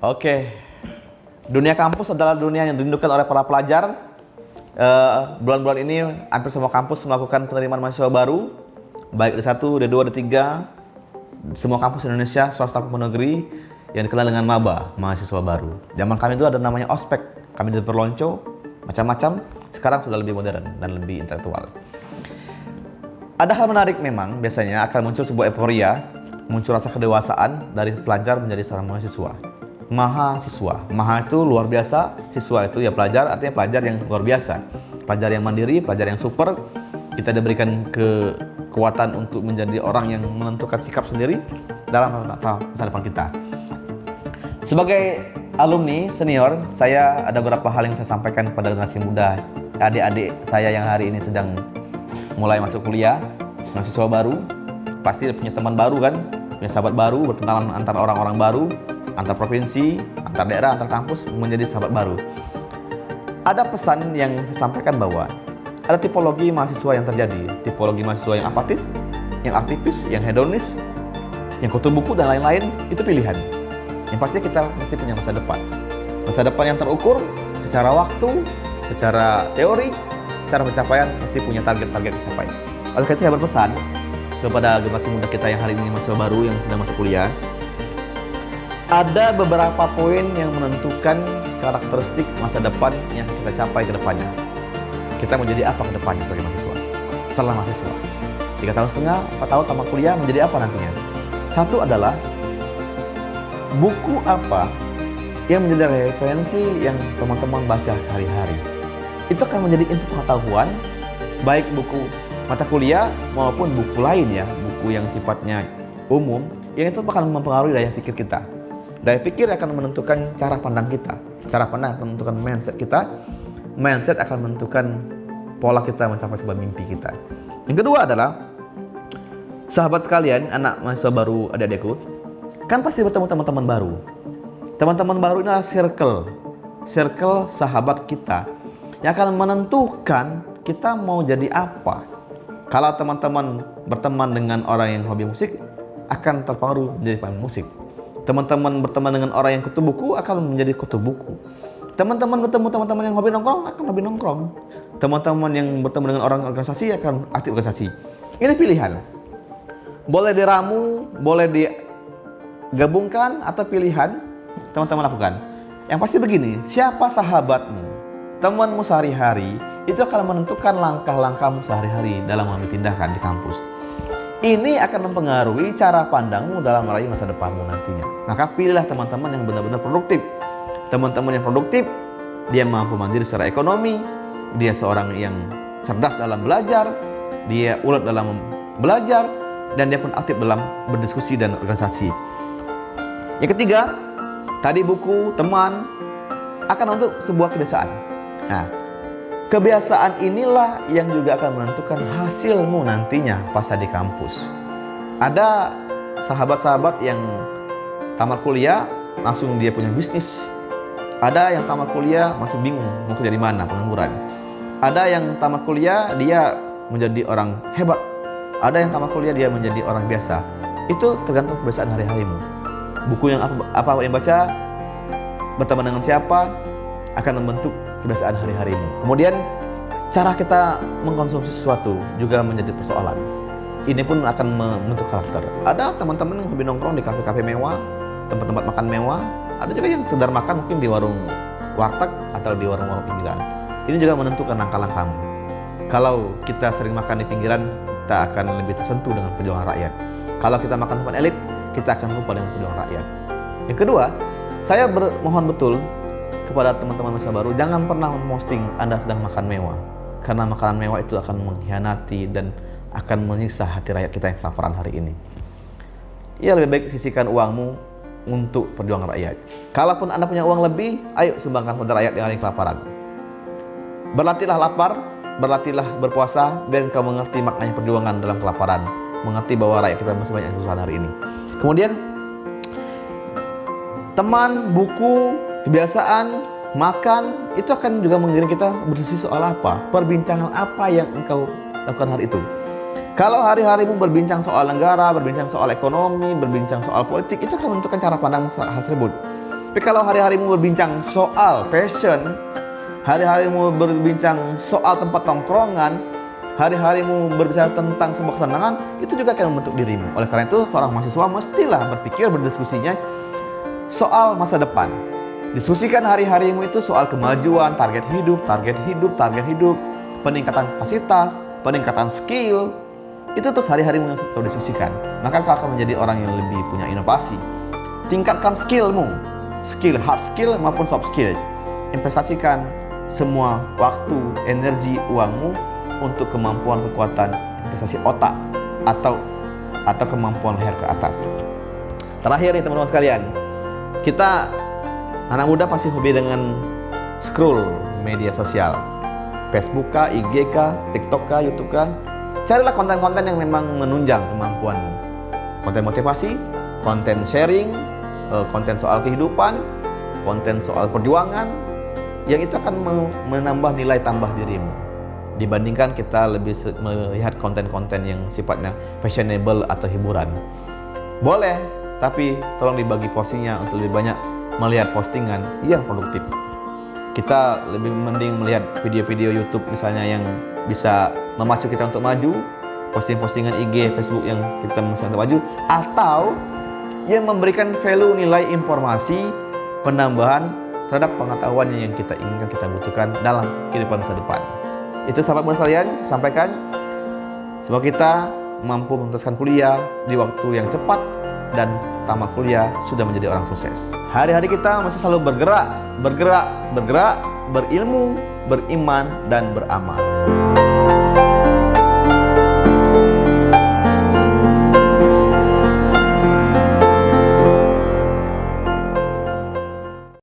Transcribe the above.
Oke, dunia kampus adalah dunia yang dirindukan oleh para pelajar. Bulan-bulan ini hampir semua kampus melakukan penerimaan mahasiswa baru, baik D1, D2, D3, semua kampus Indonesia, swasta maupun negeri, yang dikenal dengan maba, mahasiswa baru. Zaman kami itu ada namanya ospek, kami diperlonco, macam-macam. Sekarang sudah lebih modern dan lebih intelektual. Ada hal menarik memang, biasanya akan muncul sebuah euforia, muncul rasa kedewasaan dari pelajar menjadi seorang mahasiswa. Mahasiswa, maha itu luar biasa, siswa itu ya pelajar, artinya pelajar yang luar biasa, pelajar yang mandiri, pelajar yang super. Kita diberikan kekuatan untuk menjadi orang yang menentukan sikap sendiri dalam masa depan kita. Sebagai alumni senior, saya ada beberapa hal yang saya sampaikan kepada generasi muda, adik-adik saya yang hari ini sedang mulai masuk kuliah, mahasiswa baru, pasti punya teman baru kan, punya sahabat baru, berkenalan antara orang-orang baru, antar provinsi, antar daerah, antar kampus, menjadi sahabat baru. Ada pesan yang saya sampaikan bahwa ada tipologi mahasiswa yang terjadi, tipologi mahasiswa yang apatis, yang aktivis, yang hedonis, yang kutu buku dan lain-lain, itu pilihan. Yang pasti kita mesti punya masa depan yang terukur secara waktu, secara teori, secara pencapaian, mesti punya target-target dicapai. Oleh karena itu saya berpesan kepada generasi muda kita yang hari ini mahasiswa baru yang sedang masuk kuliah, ada beberapa poin yang menentukan karakteristik masa depan yang kita capai ke depannya. Kita mau jadi apa ke depannya sebagai mahasiswa? Setelah mahasiswa 3,5 tahun, 4 tahun tamat kuliah, menjadi apa nantinya? Satu adalah buku apa yang menjadi referensi yang teman-teman baca sehari-hari. Itu akan menjadi input pengetahuan, baik buku mata kuliah maupun buku lain ya, buku yang sifatnya umum, yang itu akan mempengaruhi daya pikir kita. Daya pikir akan menentukan cara pandang kita, cara pandang akan menentukan mindset kita, mindset akan menentukan pola kita mencapai sebuah mimpi kita. Yang kedua adalah, sahabat sekalian, anak mahasiswa baru, adik-adikku, kan pasti bertemu teman-teman baru. Teman-teman baru ini adalah circle sahabat kita yang akan menentukan kita mau jadi apa. Kalau teman-teman berteman dengan orang yang hobi musik, akan terpengaruh menjadi pemain musik. Teman-teman berteman dengan orang yang kutu buku, akan menjadi kutu buku. Teman-teman bertemu teman-teman yang hobi nongkrong, akan hobi nongkrong. Teman-teman yang bertemu dengan orang organisasi, akan aktif organisasi. Ini pilihan. Boleh diramu, boleh digabungkan, atau pilihan teman-teman lakukan. Yang pasti begini, siapa sahabatmu, temanmu sehari-hari, itu akan menentukan langkah-langkahmu sehari-hari dalam mengambil tindakan di kampus. Ini akan mempengaruhi cara pandangmu dalam meraih masa depanmu nantinya. Maka pilihlah teman-teman yang benar-benar produktif. Teman-teman yang produktif, dia mampu mandiri secara ekonomi, dia seorang yang cerdas dalam belajar, dia ulet dalam belajar, dan dia pun aktif dalam berdiskusi dan organisasi. Yang ketiga, tadi buku, teman, akan untuk sebuah kebiasaan. Nah, kebiasaan inilah yang juga akan menentukan hasilmu nantinya pas di kampus. Ada sahabat-sahabat yang tamat kuliah langsung dia punya bisnis. Ada yang tamat kuliah masih bingung mau kerja di mana, pengangguran. Ada yang tamat kuliah dia menjadi orang hebat. Ada yang tamat kuliah dia menjadi orang biasa. Itu tergantung kebiasaan hari-harimu. Buku yang apa yang baca, berteman dengan siapa, akan membentuk kebiasaan hari-harimu. Kemudian cara kita mengkonsumsi sesuatu juga menjadi persoalan. Ini pun akan membentuk karakter. Ada teman-teman yang hobi nongkrong di kafe-kafe mewah, tempat-tempat makan mewah. Ada juga yang sekedar makan mungkin di warung warteg atau di warung-warung pinggiran. Ini juga menentukan langkah-langkahmu. Kalau kita sering makan di pinggiran, kita akan lebih tersentuh dengan perjuangan rakyat. Kalau kita makan tempat elit, kita akan lupa dengan perjuangan rakyat. Yang kedua, saya mohon betul kepada teman-teman mahasiswa baru, jangan pernah memposting Anda sedang makan mewah. Karena makanan mewah itu akan mengkhianati dan akan menyiksa hati rakyat kita yang kelaparan hari ini. Ya, lebih baik sisihkan uangmu untuk perjuangan rakyat. Kalaupun Anda punya uang lebih, ayo sumbangkan pada rakyat yang kelaparan. Berlatihlah lapar, berlatihlah berpuasa, biar engkau mengerti maknanya perjuangan dalam kelaparan, mengerti bahwa rakyat kita masih banyak kesusahan hari ini. Kemudian, teman, buku, kebiasaan, makan, itu akan juga mengiring kita berdiskusi soal apa, perbincangan apa yang engkau lakukan hari itu. Kalau hari-harimu berbincang soal negara, berbincang soal ekonomi, berbincang soal politik, itu akan menentukan cara pandang hal tersebut. Tapi kalau hari-harimu berbincang soal passion, hari-harimu berbincang soal tempat tongkrongan, hari-harimu berbicara tentang sebuah kesenangan, itu juga akan membentuk dirimu. Oleh karena itu, seorang mahasiswa mestilah berpikir, berdiskusinya soal masa depan. Diskusikan hari-harimu itu soal kemajuan, target hidup, peningkatan kapasitas, peningkatan skill. Itu terus hari-harimu yang kau diskusikan. Maka kau akan menjadi orang yang lebih punya inovasi. Tingkatkan skillmu, skill hard skill maupun soft skill. Investasikan semua waktu, energi, uangmu untuk kemampuan kekuatan investasi otak atau kemampuan leher ke atas. Terakhir nih teman-teman sekalian, kita anak muda pasti hobi dengan scroll media sosial, Facebook kah, IG kah, TikTok kah, YouTube kah. Carilah konten-konten yang memang menunjang kemampuanmu. Konten motivasi, konten sharing, konten soal kehidupan, konten soal perjuangan, yang itu akan menambah nilai tambah dirimu. Dibandingkan kita lebih melihat konten-konten yang sifatnya fashionable atau hiburan. Boleh, tapi tolong dibagi porsinya untuk lebih banyak melihat postingan yang produktif. Kita lebih mending melihat video-video YouTube misalnya yang bisa memacu kita untuk maju, posting-postingan IG, Facebook yang kita bisa untuk maju, atau yang memberikan value nilai informasi penambahan terhadap pengetahuan yang kita inginkan, kita butuhkan dalam kehidupan masa depan. Itu sahabat muda sekalian, sampaikan. Semoga kita mampu menuntaskan kuliah di waktu yang cepat dan tamat kuliah sudah menjadi orang sukses. Hari-hari kita masih selalu bergerak, berilmu, beriman, dan beramal.